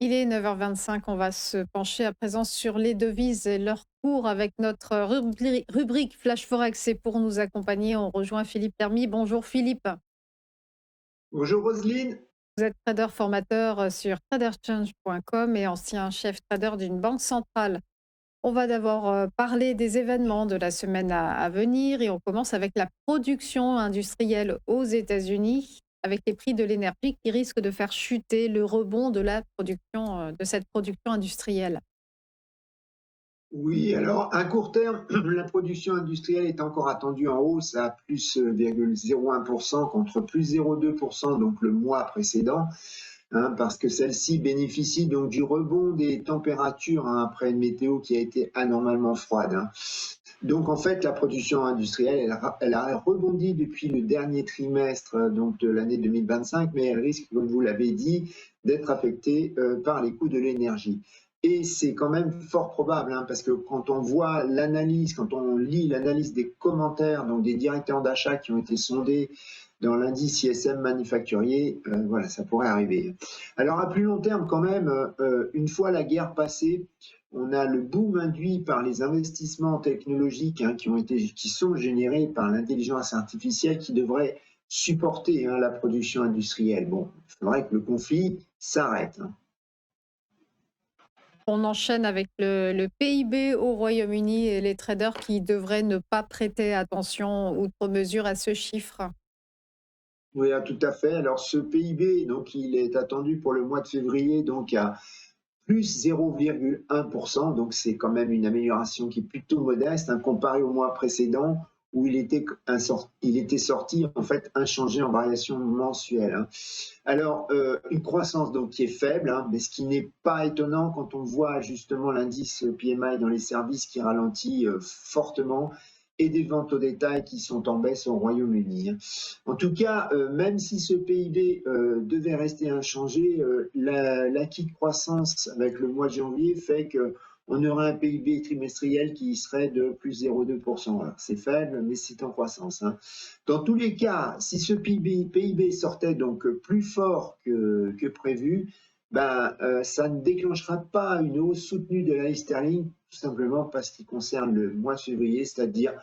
Il est 9h25, on va se pencher à présent sur les devises et leur cours avec notre rubrique Flash Forex. Et pour nous accompagner, on rejoint Philippe Hermy. Bonjour Philippe, Bonjour Roselyne. vous êtes trader formateur sur traderchange.com et ancien chef trader d'une banque centrale. On va d'abord parler des événements de la semaine à venir et on commence avec la production industrielle aux États-Unis, avec les prix de l'énergie qui risquent de faire chuter le rebond de la production, de cette production industrielle. Oui, alors à court terme, la production industrielle est encore attendue en hausse à plus 0,01% contre plus 0,2% donc le mois précédent, hein, parce que celle-ci bénéficie donc du rebond des températures, hein, après une météo qui a été anormalement froide, hein. Donc en fait, la production industrielle, elle a rebondi depuis le dernier trimestre donc de l'année 2025, mais elle risque, comme vous l'avez dit, d'être affectée par les coûts de l'énergie. Et c'est quand même fort probable, hein, parce que quand on voit l'analyse, quand on lit l'analyse des commentaires, donc des directeurs d'achat qui ont été sondés dans l'indice ISM manufacturier, voilà, ça pourrait arriver. Alors à plus long terme quand même, une fois la guerre passée, on a le boom induit par les investissements technologiques, hein, qui sont générés par l'intelligence artificielle qui devrait supporter, hein, la production industrielle. Bon, il faudrait que le conflit s'arrête, hein. On enchaîne avec le PIB au Royaume-Uni et les traders qui devraient ne pas prêter attention outre mesure à ce chiffre. Oui, ah, tout à fait. Alors ce PIB, donc il est attendu pour le mois de février, donc à plus 0,1%, donc c'est quand même une amélioration qui est plutôt modeste, hein, comparé au mois précédent où il était sorti en fait inchangé en variation mensuelle, hein. Alors une croissance donc qui est faible, hein, mais ce qui n'est pas étonnant quand on voit justement l'indice PMI dans les services qui ralentit fortement et des ventes au détail qui sont en baisse au Royaume-Uni, hein. En tout cas, même si ce PIB devait rester inchangé, l'acquis de croissance avec le mois de janvier fait qu'on aurait un PIB trimestriel qui serait de plus 0,2%. Alors, c'est faible, mais c'est en croissance, hein. Dans tous les cas, si ce PIB sortait donc plus fort que prévu, ben, ça ne déclenchera pas une hausse soutenue de la sterling, tout simplement parce qu'il concerne le mois de février, c'est-à-dire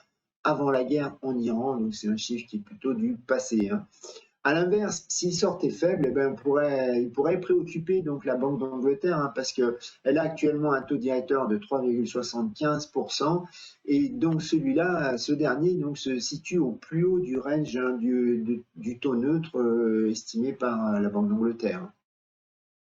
avant la guerre en Iran, donc c'est un chiffre qui est plutôt du passé, hein. À l'inverse, s'il sortait faible, eh ben, il pourrait préoccuper donc la Banque d'Angleterre, hein, parce qu'elle a actuellement un taux directeur de 3,75%, et donc ce dernier donc, se situe au plus haut du range, hein, du taux neutre estimé par la Banque d'Angleterre.